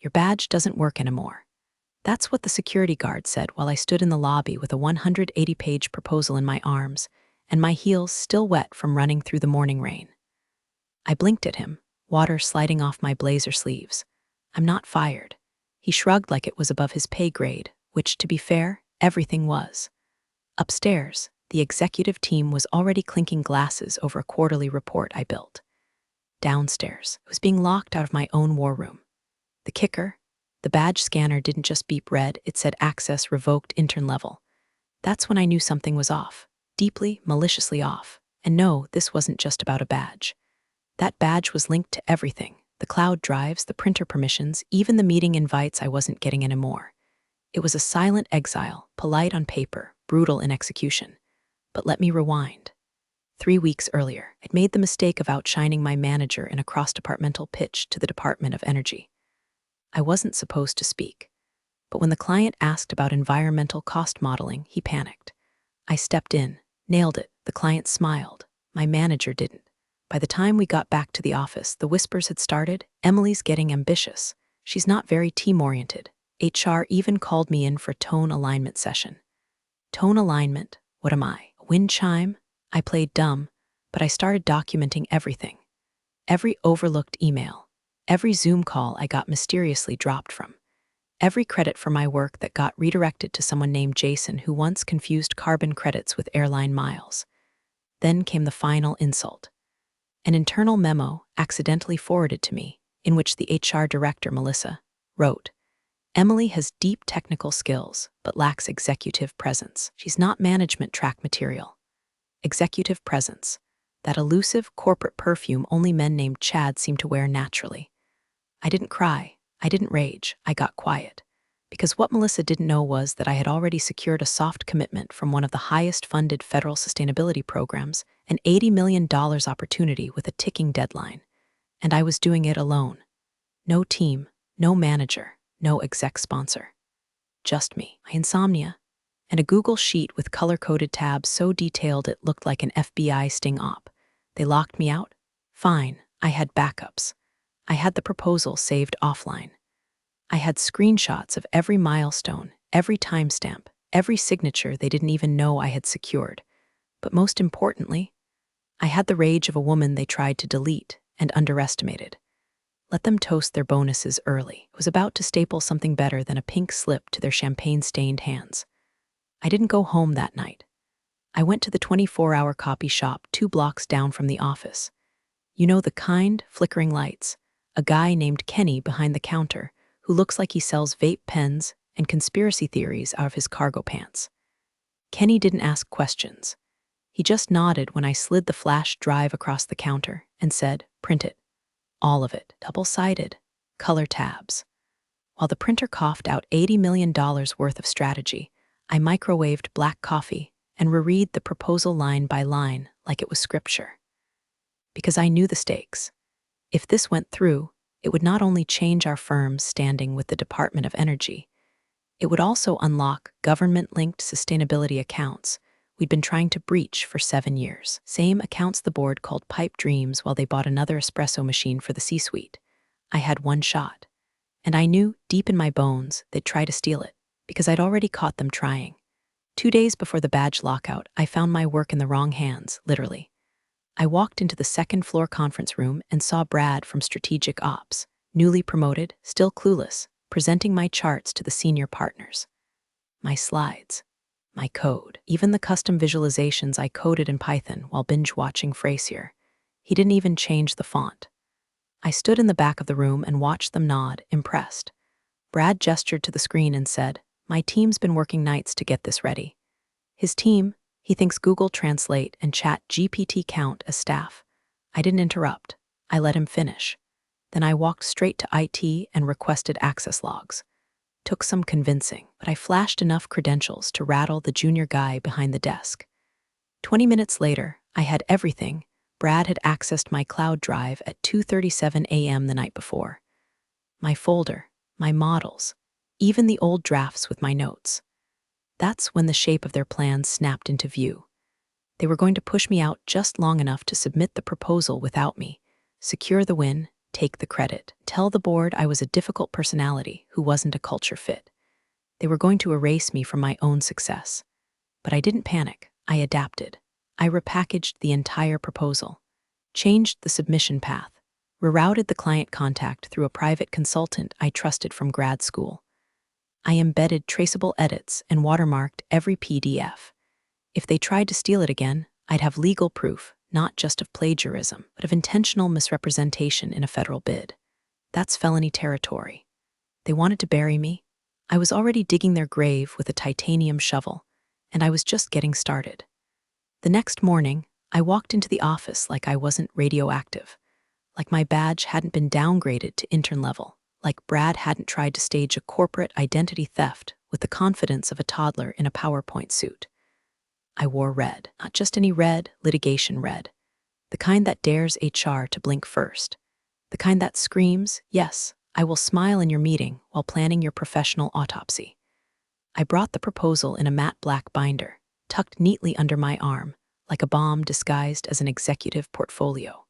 your badge doesn't work anymore." That's what the security guard said while I stood in the lobby with a 180-page proposal in my arms and my heels still wet from running through the morning rain. I blinked at him, water sliding off my blazer sleeves. "I'm not fired." He shrugged like it was above his pay grade, which, to be fair, everything was. Upstairs, the executive team was already clinking glasses over a quarterly report I built. Downstairs, I was being locked out of my own war room. The kicker? The badge scanner didn't just beep red, it said access revoked intern level. That's when I knew something was off, deeply, maliciously off. And no, this wasn't just about a badge. That badge was linked to everything: the cloud drives, the printer permissions, even the meeting invites I wasn't getting anymore. It was a silent exile, polite on paper, brutal in execution. But let me rewind. 3 weeks earlier, I'd made the mistake of outshining my manager in a cross-departmental pitch to the Department of Energy. I wasn't supposed to speak, but when the client asked about environmental cost modeling, he panicked. I stepped in, nailed it. The client smiled. My manager didn't. By the time we got back to the office, the whispers had started. "Emily's getting ambitious. She's not very team-oriented." HR even called me in for a tone alignment session. Tone alignment? What am I, a wind chime? I played dumb, but I started documenting everything. Every overlooked email, every Zoom call I got mysteriously dropped from, every credit for my work that got redirected to someone named Jason who once confused carbon credits with airline miles. Then came the final insult. An internal memo accidentally forwarded to me, in which the HR director, Melissa, wrote, "Emily has deep technical skills, but lacks executive presence. She's not management track material." Executive presence, that elusive corporate perfume only men named Chad seem to wear naturally. I didn't cry, I didn't rage, I got quiet. Because what Melissa didn't know was that I had already secured a soft commitment from one of the highest-funded federal sustainability programs, an $80 million opportunity with a ticking deadline. And I was doing it alone. No team, no manager, no exec sponsor. Just me, my insomnia, and a Google sheet with color-coded tabs so detailed it looked like an FBI sting op. They locked me out? Fine, I had backups. I had the proposal saved offline. I had screenshots of every milestone, every timestamp, every signature they didn't even know I had secured. But most importantly, I had the rage of a woman they tried to delete and underestimated. Let them toast their bonuses early. I was about to staple something better than a pink slip to their champagne-stained hands. I didn't go home that night. I went to the 24-hour copy shop 2 blocks down from the office. You know, the kind, flickering lights. A guy named Kenny behind the counter who looks like he sells vape pens and conspiracy theories out of his cargo pants. Kenny didn't ask questions. He just nodded when I slid the flash drive across the counter and said, "Print it. All of it, double-sided, color tabs." While the printer coughed out $80 million worth of strategy, I microwaved black coffee and reread the proposal line by line like it was scripture. Because I knew the stakes. If this went through, it would not only change our firm's standing with the Department of Energy, it would also unlock government-linked sustainability accounts we'd been trying to breach for 7 years. Same accounts the board called pipe dreams while they bought another espresso machine for the C-suite. I had one shot. And I knew, deep in my bones, they'd try to steal it, because I'd already caught them trying. 2 days before the badge lockout, I found my work in the wrong hands, literally. I walked into the second-floor conference room and saw Brad from Strategic Ops, newly promoted, still clueless, presenting my charts to the senior partners. My slides, my code, even the custom visualizations I coded in Python while binge-watching Frasier. He didn't even change the font. I stood in the back of the room and watched them nod, impressed. Brad gestured to the screen and said, "My team's been working nights to get this ready." His team? He thinks Google Translate and Chat GPT count as staff. I didn't interrupt. I let him finish. Then I walked straight to IT and requested access logs. Took some convincing, but I flashed enough credentials to rattle the junior guy behind the desk. 20 minutes later, I had everything. Brad had accessed my cloud drive at 2:37 a.m. the night before. My folder, my models, even the old drafts with my notes. That's when the shape of their plans snapped into view. They were going to push me out just long enough to submit the proposal without me, secure the win, take the credit, tell the board I was a difficult personality who wasn't a culture fit. They were going to erase me from my own success. But I didn't panic. I adapted. I repackaged the entire proposal, changed the submission path, rerouted the client contact through a private consultant I trusted from grad school. I embedded traceable edits and watermarked every PDF. If they tried to steal it again, I'd have legal proof, not just of plagiarism, but of intentional misrepresentation in a federal bid. That's felony territory. They wanted to bury me. I was already digging their grave with a titanium shovel, and I was just getting started. The next morning, I walked into the office like I wasn't radioactive, like my badge hadn't been downgraded to intern level, like Brad hadn't tried to stage a corporate identity theft with the confidence of a toddler in a PowerPoint suit. I wore red, not just any red, litigation red, the kind that dares HR to blink first, the kind that screams, "Yes, I will smile in your meeting while planning your professional autopsy." I brought the proposal in a matte black binder, tucked neatly under my arm, like a bomb disguised as an executive portfolio.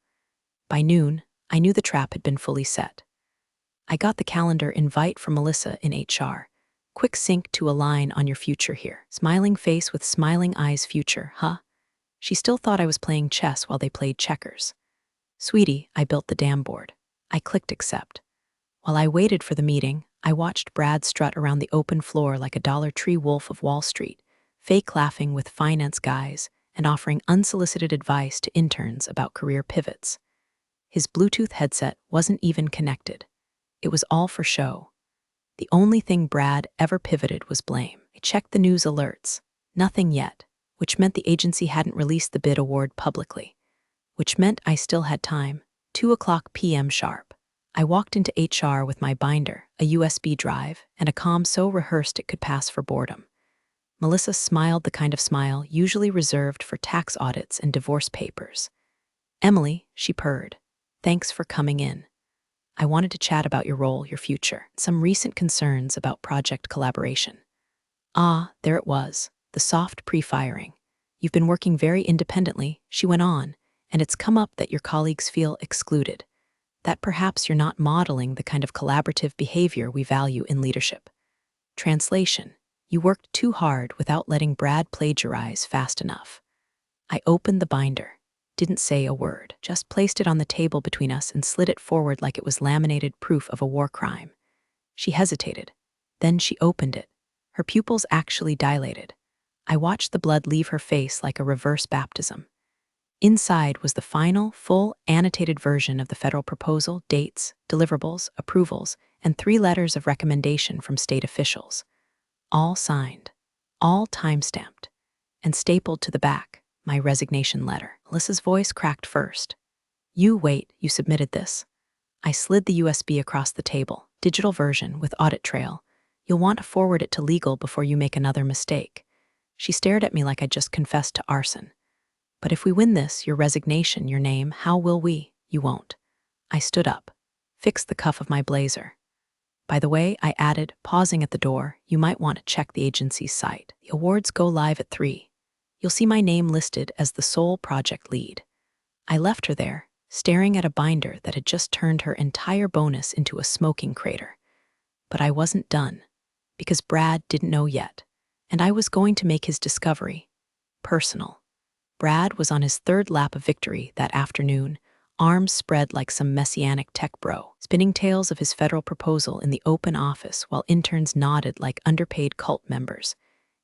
By noon, I knew the trap had been fully set. I got the calendar invite from Melissa in HR. Quick sync to align on your future here. Smiling face with smiling eyes future, huh? She still thought I was playing chess while they played checkers. Sweetie, I built the damn board. I clicked accept. While I waited for the meeting, I watched Brad strut around the open floor like a Dollar Tree wolf of Wall Street, fake laughing with finance guys and offering unsolicited advice to interns about career pivots. His Bluetooth headset wasn't even connected. It was all for show. The only thing Brad ever pivoted was blame. I checked the news alerts. Nothing yet, which meant the agency hadn't released the bid award publicly, which meant I still had time, 2:00 p.m. sharp. I walked into HR with my binder, a USB drive, and a comm so rehearsed it could pass for boredom. Melissa smiled the kind of smile usually reserved for tax audits and divorce papers. "Emily," she purred, "thanks for coming in. I wanted to chat about your role, your future, some recent concerns about project collaboration." Ah, there it was, the soft pre-firing. "You've been working very independently," she went on, "and it's come up that your colleagues feel excluded, that perhaps you're not modeling the kind of collaborative behavior we value in leadership." Translation: you worked too hard without letting Brad plagiarize fast enough. I opened the binder. Didn't say a word, just placed it on the table between us and slid it forward like it was laminated proof of a war crime. She hesitated. Then she opened it. Her pupils actually dilated. I watched the blood leave her face like a reverse baptism. Inside was the final, full, annotated version of the federal proposal, dates, deliverables, approvals, and 3 letters of recommendation from state officials. All signed, all time-stamped, and stapled to the back. My resignation letter. Melissa's voice cracked first. "You wait, you submitted this." I slid the USB across the table, digital version with audit trail. "You'll want to forward it to legal before you make another mistake." She stared at me like I'd just confessed to arson. "But if we win this, your resignation, your name, how will we?" "You won't." I stood up, fixed the cuff of my blazer. "By the way," I added, pausing at the door, "you might want to check the agency's site. The awards go live at 3. You'll see my name listed as the sole project lead." I left her there, staring at a binder that had just turned her entire bonus into a smoking crater. But I wasn't done, because Brad didn't know yet, and I was going to make his discovery personal. Brad was on his 3rd lap of victory that afternoon, arms spread like some messianic tech bro, spinning tales of his federal proposal in the open office while interns nodded like underpaid cult members.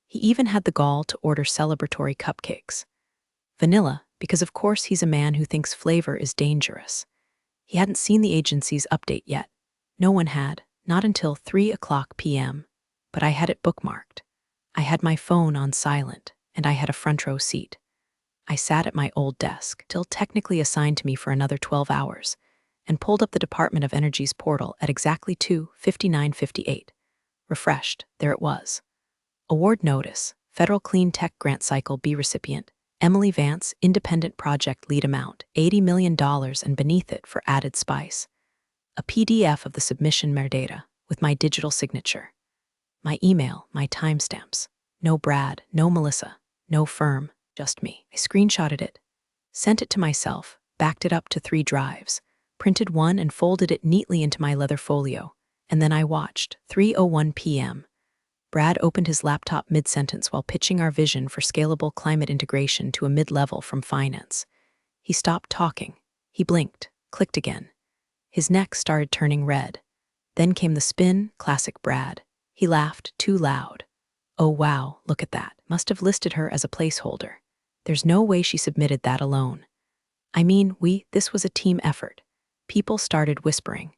He even had the gall to order celebratory cupcakes. Vanilla, because of course he's a man who thinks flavor is dangerous. He hadn't seen the agency's update yet. No one had, not until 3:00 p.m., but I had it bookmarked. I had my phone on silent, and I had a front row seat. I sat at my old desk, still technically assigned to me for another 12 hours, and pulled up the Department of Energy's portal at exactly 2:59:58. Refreshed, there it was. Award notice, Federal Clean Tech Grant Cycle B recipient, Emily Vance, Independent Project Lead Amount, $80 million, and beneath it, for added spice, a PDF of the submission metadata with my digital signature. My email, my timestamps. No Brad, no Melissa, no firm, just me. I screenshotted it, sent it to myself, backed it up to 3 drives, printed one and folded it neatly into my leather folio, and then I watched. 3:01 p.m. Brad opened his laptop mid-sentence while pitching our vision for scalable climate integration to a mid-level from finance. He stopped talking. He blinked, clicked again. His neck started turning red. Then came the spin, classic Brad. He laughed, too loud. Oh wow, look at that. Must have listed her as a placeholder. There's no way she submitted that alone. I mean, this was a team effort. People started whispering.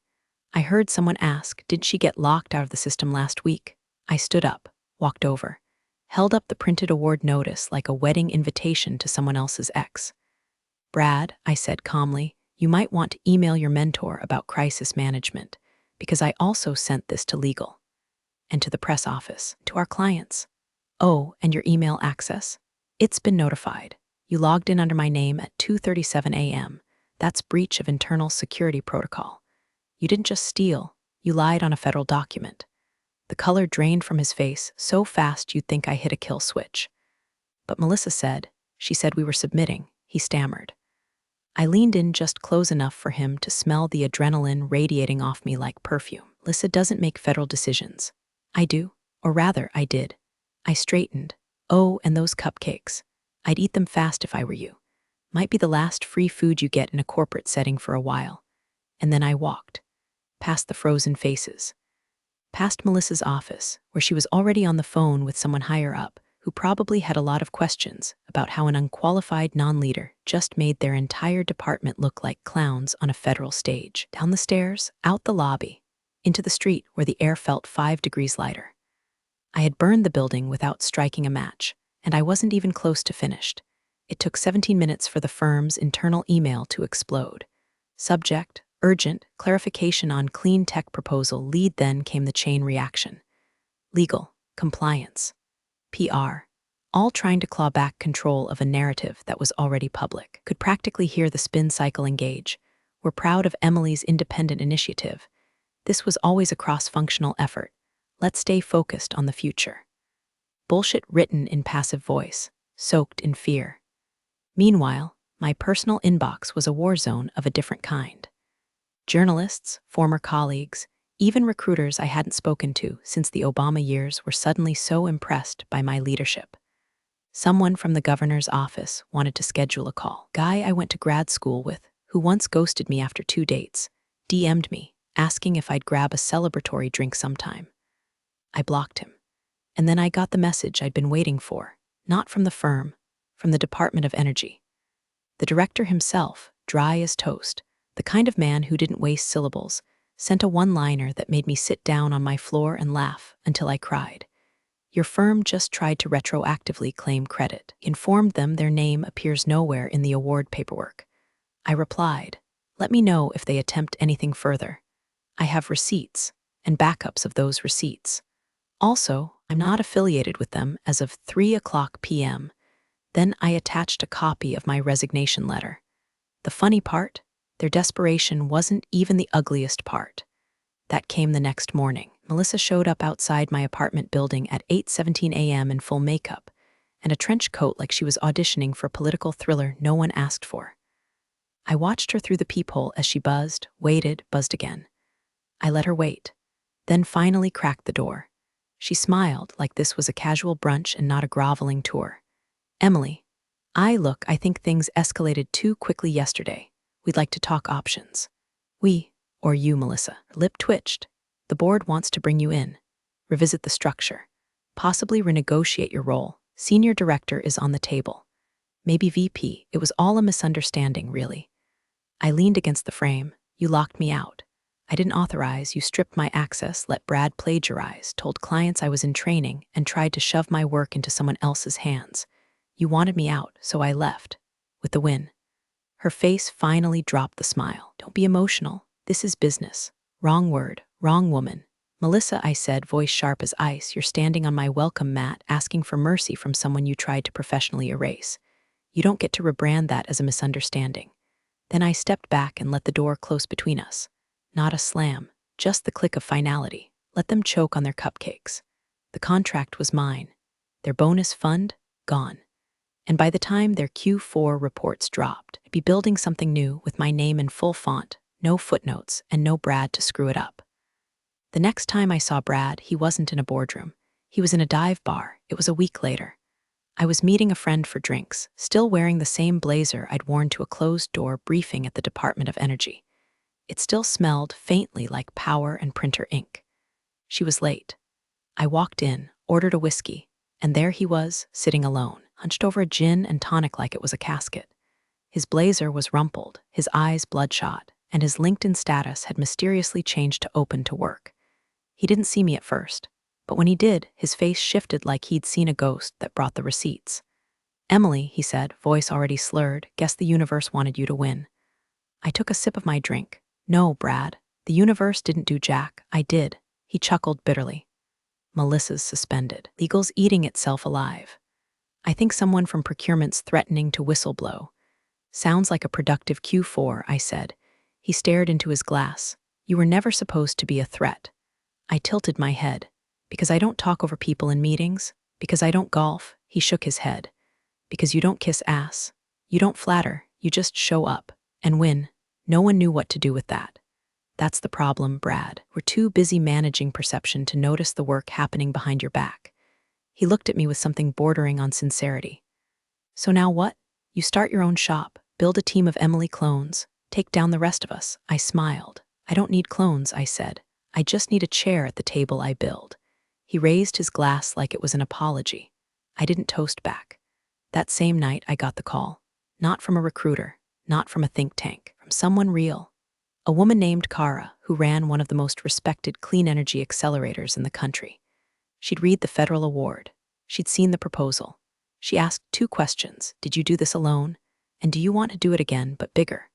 I heard someone ask, did she get locked out of the system last week? I stood up, walked over, held up the printed award notice like a wedding invitation to someone else's ex. Brad, I said calmly, you might want to email your mentor about crisis management, because I also sent this to legal. And to the press office, to our clients. Oh, and your email access? It's been notified. You logged in under my name at 2:37 a.m. That's breach of internal security protocol. You didn't just steal, you lied on a federal document. The color drained from his face so fast you'd think I hit a kill switch. But Melissa said, she said we were submitting, he stammered. I leaned in just close enough for him to smell the adrenaline radiating off me like perfume. Melissa doesn't make federal decisions. I do, or rather, I did. I straightened. Oh, and those cupcakes. I'd eat them fast if I were you. Might be the last free food you get in a corporate setting for a while. And then I walked. Past the frozen faces. Past Melissa's office, where she was already on the phone with someone higher up, who probably had a lot of questions about how an unqualified non-leader just made their entire department look like clowns on a federal stage. Down the stairs, out the lobby, into the street where the air felt 5 degrees lighter. I had burned the building without striking a match, and I wasn't even close to finished. It took 17 minutes for the firm's internal email to explode. Subject, urgent, clarification on clean tech proposal. Lead. Then came the chain reaction. Legal, compliance, PR, all trying to claw back control of a narrative that was already public. Could practically hear the spin cycle engage. We're proud of Emily's independent initiative. This was always a cross-functional effort. Let's stay focused on the future. Bullshit written in passive voice, soaked in fear. Meanwhile, my personal inbox was a war zone of a different kind. Journalists, former colleagues, even recruiters I hadn't spoken to since the Obama years were suddenly so impressed by my leadership. Someone from the governor's office wanted to schedule a call. Guy I went to grad school with, who once ghosted me after 2 dates, DM'd me, asking if I'd grab a celebratory drink sometime. I blocked him. And then I got the message I'd been waiting for, not from the firm, from the Department of Energy. The director himself, dry as toast, the kind of man who didn't waste syllables, sent a one-liner that made me sit down on my floor and laugh until I cried. Your firm just tried to retroactively claim credit. Informed them their name appears nowhere in the award paperwork. I replied, let me know if they attempt anything further. I have receipts and backups of those receipts. Also, I'm not affiliated with them as of 3:00 p.m. Then I attached a copy of my resignation letter. The funny part? Their desperation wasn't even the ugliest part. That came the next morning. Melissa showed up outside my apartment building at 8:17 a.m. in full makeup and a trench coat like she was auditioning for a political thriller no one asked for. I watched her through the peephole as she buzzed, waited, buzzed again. I let her wait, then finally cracked the door. She smiled like this was a casual brunch and not a groveling tour. Emily, I think things escalated too quickly yesterday. We'd like to talk options. We, or you, Melissa. Her lip twitched. The board wants to bring you in. Revisit the structure. Possibly renegotiate your role. Senior director is on the table. Maybe VP. It was all a misunderstanding, really. I leaned against the frame. You locked me out. I didn't authorize. You stripped my access, let Brad plagiarize, told clients I was in training, and tried to shove my work into someone else's hands. You wanted me out, so I left. With the win. Her face finally dropped the smile. Don't be emotional. This is business. Wrong word, wrong woman. Melissa, I said, voice sharp as ice, you're standing on my welcome mat asking for mercy from someone you tried to professionally erase. You don't get to rebrand that as a misunderstanding. Then I stepped back and let the door close between us. Not a slam, just the click of finality. Let them choke on their cupcakes. The contract was mine. Their bonus fund, gone. And by the time their Q4 reports dropped, I'd be building something new with my name in full font, no footnotes, and no Brad to screw it up. The next time I saw Brad, he wasn't in a boardroom. He was in a dive bar. It was a week later. I was meeting a friend for drinks, still wearing the same blazer I'd worn to a closed-door briefing at the Department of Energy. It still smelled faintly like power and printer ink. She was late. I walked in, ordered a whiskey, and there he was, sitting alone, hunched over a gin and tonic like it was a casket. His blazer was rumpled, his eyes bloodshot, and his LinkedIn status had mysteriously changed to open to work. He didn't see me at first, but when he did, his face shifted like he'd seen a ghost that brought the receipts. "Emily," he said, voice already slurred, "guess the universe wanted you to win." I took a sip of my drink. "No, Brad, the universe didn't do jack, I did." He chuckled bitterly. "Melissa's suspended. Legal's eating itself alive. I think someone from procurement's threatening to whistleblow." "Sounds like a productive Q4, I said. He stared into his glass. "You were never supposed to be a threat." I tilted my head. "Because I don't talk over people in meetings? Because I don't golf?" He shook his head. "Because you don't kiss ass. You don't flatter, you just show up and win." No one knew what to do with that. "That's the problem, Brad. We're too busy managing perception to notice the work happening behind your back." He looked at me with something bordering on sincerity. "So now what? You start your own shop, build a team of Emily clones, take down the rest of us." I smiled. "I don't need clones," I said. "I just need a chair at the table I build." He raised his glass like it was an apology. I didn't toast back. That same night, I got the call. Not from a recruiter, not from a think tank, from someone real. A woman named Kara, who ran one of the most respected clean energy accelerators in the country. She'd read the federal award. She'd seen the proposal. She asked 2 questions. "Did you do this alone? And do you want to do it again, but bigger?"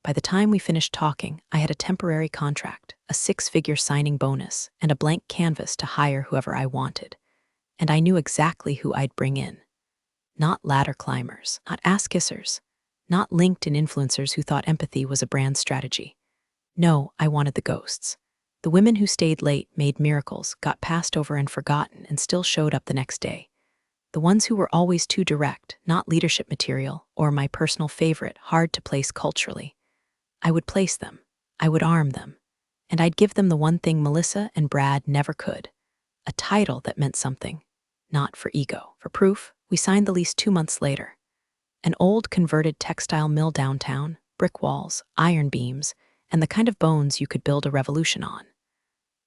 By the time we finished talking, I had a temporary contract, a 6-figure signing bonus, and a blank canvas to hire whoever I wanted. And I knew exactly who I'd bring in. Not ladder climbers, not ass-kissers, not LinkedIn influencers who thought empathy was a brand strategy. No, I wanted the ghosts. The women who stayed late, made miracles, got passed over and forgotten, and still showed up the next day. The ones who were always too direct, not leadership material, or my personal favorite, hard to place culturally. I would place them. I would arm them. And I'd give them the one thing Melissa and Brad never could. A title that meant something. Not for ego. For proof, we signed the lease 2 months later. An old converted textile mill downtown, brick walls, iron beams, and the kind of bones you could build a revolution on.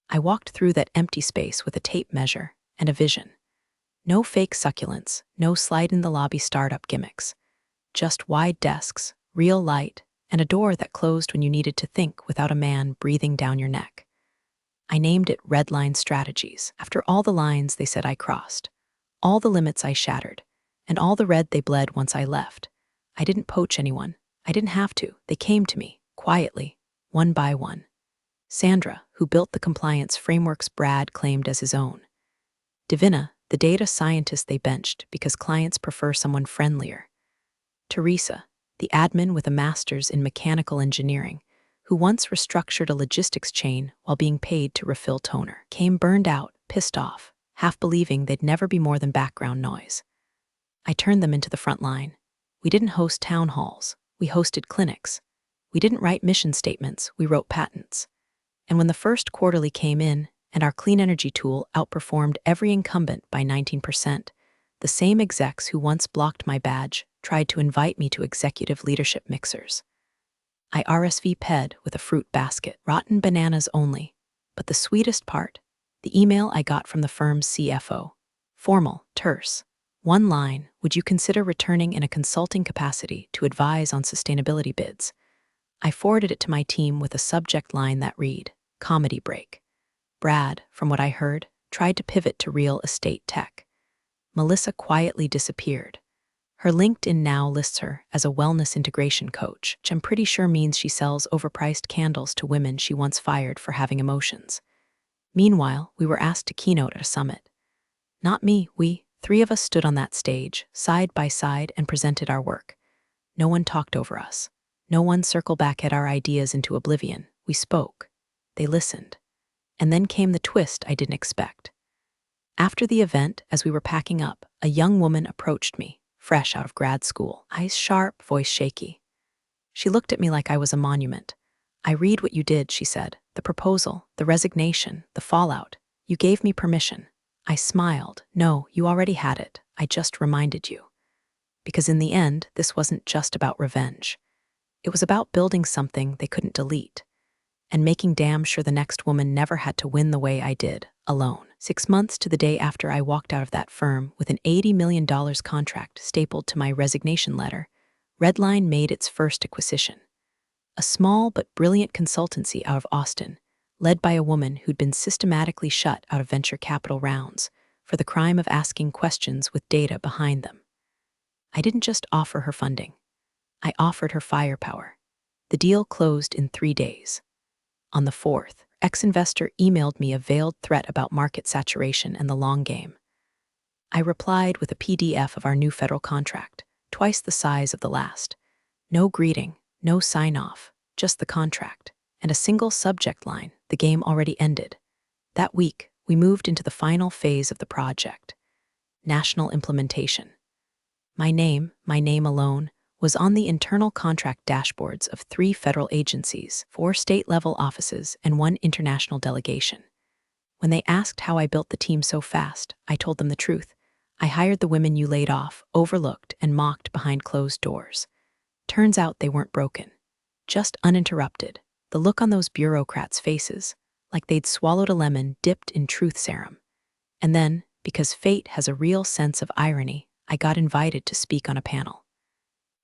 I walked through that empty space with a tape measure and a vision. No fake succulents, no slide-in-the-lobby startup gimmicks. Just wide desks, real light, and a door that closed when you needed to think without a man breathing down your neck. I named it Red Line Strategies, after all the lines they said I crossed, all the limits I shattered, and all the red they bled once I left. I didn't poach anyone. I didn't have to. They came to me, quietly, one by one. Sandra, who built the compliance frameworks Brad claimed as his own. Divina, the data scientist they benched because clients prefer someone friendlier. Teresa, the admin with a master's in mechanical engineering, who once restructured a logistics chain while being paid to refill toner, came burned out, pissed off, half believing they'd never be more than background noise. I turned them into the front line. We didn't host town halls. We hosted clinics. We didn't write mission statements. We wrote patents. And when the first quarterly came in, and our clean energy tool outperformed every incumbent by 19%, the same execs who once blocked my badge tried to invite me to executive leadership mixers. I RSVP'd with a fruit basket, rotten bananas only. But the sweetest part, the email I got from the firm's CFO. Formal, terse. One line, "Would you consider returning in a consulting capacity to advise on sustainability bids?" I forwarded it to my team with a subject line that read, "Comedy break." Brad, from what I heard, tried to pivot to real estate tech. Melissa quietly disappeared. Her LinkedIn now lists her as a wellness integration coach, which I'm pretty sure means she sells overpriced candles to women she once fired for having emotions. Meanwhile, we were asked to keynote at a summit. Not me, we, 3 of us stood on that stage, side by side, and presented our work. No one talked over us. No one circled back at our ideas into oblivion. We spoke. They listened. And then came the twist I didn't expect. After the event, as we were packing up, a young woman approached me, fresh out of grad school, eyes sharp, voice shaky. She looked at me like I was a monument. I read what you did, she said. The proposal, the resignation, the fallout. You gave me permission. I smiled. No, you already had it. I just reminded you. Because in the end, this wasn't just about revenge. It was about building something they couldn't delete, and making damn sure the next woman never had to win the way I did, alone. 6 months to the day after I walked out of that firm with an $80 million contract stapled to my resignation letter, Redline made its first acquisition. A small but brilliant consultancy out of Austin, led by a woman who'd been systematically shut out of venture capital rounds for the crime of asking questions with data behind them. I didn't just offer her funding. I offered her firepower. The deal closed in 3 days. On the 4th, ex-investor emailed me a veiled threat about market saturation and the long game. I replied with a PDF of our new federal contract, twice the size of the last. No greeting, no sign-off, just the contract, and a single subject line. The game already ended. That week, we moved into the final phase of the project, national implementation. My name alone, was on the internal contract dashboards of 3 federal agencies, 4 state-level offices, and 1 international delegation. When they asked how I built the team so fast, I told them the truth. I hired the women you laid off, overlooked, and mocked behind closed doors. Turns out they weren't broken, just uninterrupted. The look on those bureaucrats' faces, like they'd swallowed a lemon dipped in truth serum. And then, because fate has a real sense of irony, I got invited to speak on a panel.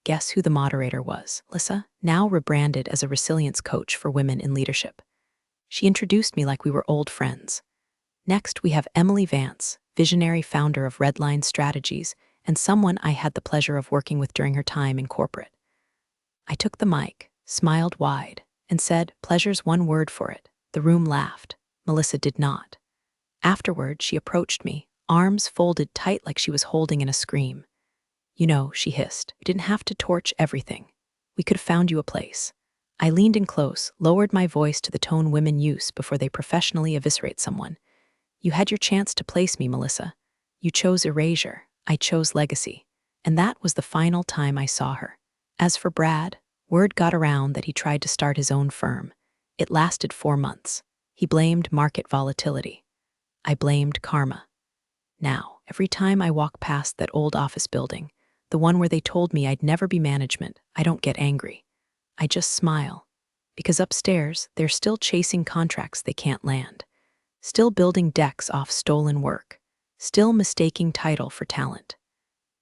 Guess who the moderator was? Lisa, now rebranded as a resilience coach for women in leadership. She introduced me like we were old friends. Next, we have Emily Vance, visionary founder of Redline Strategies, and someone I had the pleasure of working with during her time in corporate. I took the mic, smiled wide, and said, "Pleasure's one word for it." The room laughed. Melissa did not. Afterward, she approached me, arms folded tight like she was holding in a scream. "You know," she hissed, "we didn't have to torch everything. We could have found you a place." I leaned in close, lowered my voice to the tone women use before they professionally eviscerate someone. "You had your chance to place me, Melissa. You chose erasure. I chose legacy. And that was the final time I saw her. As for Brad, word got around that he tried to start his own firm. It lasted 4 months. He blamed market volatility. I blamed karma. Now, every time I walk past that old office building, the one where they told me I'd never be management, I don't get angry. I just smile. Because upstairs, they're still chasing contracts they can't land. Still building decks off stolen work. Still mistaking title for talent.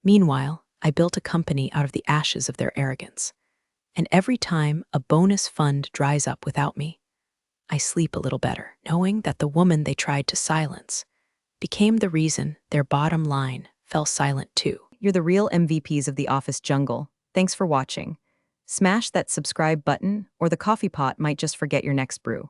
Meanwhile, I built a company out of the ashes of their arrogance. And every time a bonus fund dries up without me, I sleep a little better, knowing that the woman they tried to silence became the reason their bottom line fell silent too. You're the real MVPs of the office jungle. Thanks for watching. Smash that subscribe button, or the coffee pot might just forget your next brew.